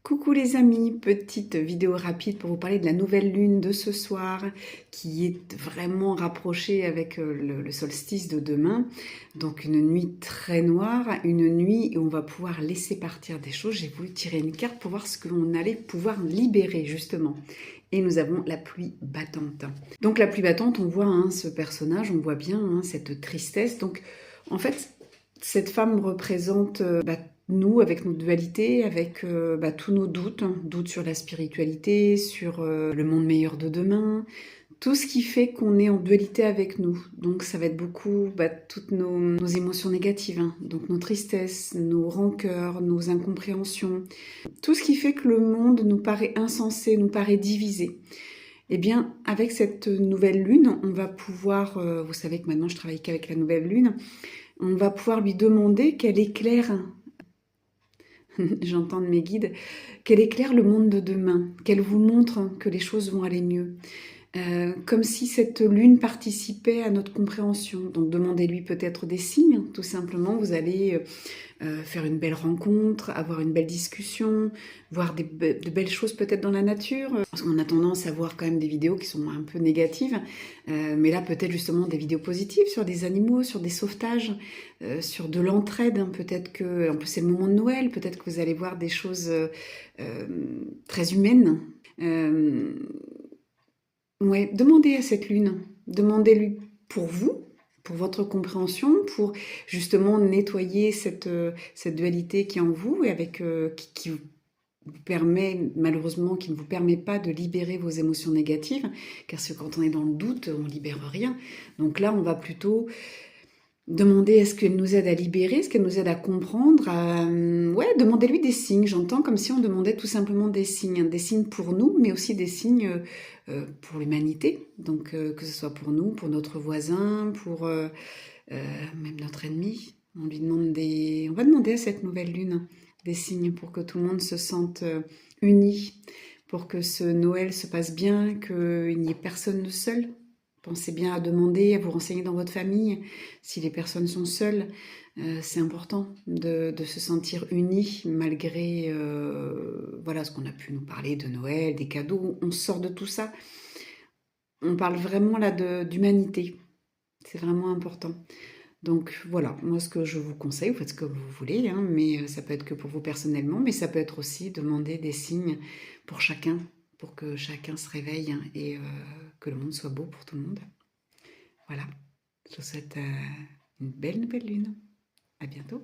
Coucou les amis, petite vidéo rapide pour vous parler de la nouvelle lune de ce soir qui est vraiment rapprochée avec le solstice de demain. Donc une nuit très noire, une nuit où on va pouvoir laisser partir des choses. J'ai voulu tirer une carte pour voir ce que l'on allait pouvoir libérer justement. Et nous avons la pluie battante. Donc la pluie battante, on voit ce personnage, on voit bien cette tristesse. Donc en fait, cette femme représente nous, avec nos dualités, avec tous nos doutes, doutes sur la spiritualité, sur le monde meilleur de demain, tout ce qui fait qu'on est en dualité avec nous. Donc ça va être beaucoup toutes nos émotions négatives, donc nos tristesses, nos rancœurs, nos incompréhensions, tout ce qui fait que le monde nous paraît insensé, nous paraît divisé. Eh bien, avec cette nouvelle lune, on va pouvoir, vous savez que maintenant je travaille qu'avec la nouvelle lune, on va pouvoir lui demander qu'elle éclaire, j'entends de mes guides, qu'elle éclaire le monde de demain, qu'elle vous montre que les choses vont aller mieux. Comme si cette lune participait à notre compréhension. Donc demandez-lui peut-être des signes, tout simplement. Vous allez faire une belle rencontre, avoir une belle discussion, voir de belles choses peut-être dans la nature. Parce qu'on a tendance à voir quand même des vidéos qui sont un peu négatives. Mais là, peut-être justement des vidéos positives sur des animaux, sur des sauvetages, sur de l'entraide. Peut-être que, en plus c'est le moment de Noël, peut-être que vous allez voir des choses très humaines. Ouais, demandez à cette lune, demandez-lui pour vous, pour votre compréhension, pour justement nettoyer cette dualité qui est en vous et avec qui vous permet, malheureusement, qui ne vous permet pas de libérer vos émotions négatives, car quand on est dans le doute, on libère rien. Donc là, on va plutôt demander est-ce qu'elle nous aide à libérer, est-ce qu'elle nous aide à comprendre, ouais, demandez-lui des signes. J'entends comme si on demandait tout simplement des signes pour nous, mais aussi des signes pour l'humanité. Donc que ce soit pour nous, pour notre voisin, pour même notre ennemi. On va demander à cette nouvelle lune des signes pour que tout le monde se sente uni, pour que ce Noël se passe bien, qu'il n'y ait personne de seul. Pensez bien à demander, à vous renseigner dans votre famille. Si les personnes sont seules, c'est important de se sentir unis malgré voilà, ce qu'on a pu nous parler de Noël, des cadeaux. On sort de tout ça. On parle vraiment là d'humanité. C'est vraiment important. Donc voilà, moi ce que je vous conseille, vous faites ce que vous voulez, mais ça peut être que pour vous personnellement, mais ça peut être aussi demander des signes pour chacun, pour que chacun se réveille et que le monde soit beau pour tout le monde. Voilà, je vous souhaite une belle nouvelle lune. À bientôt.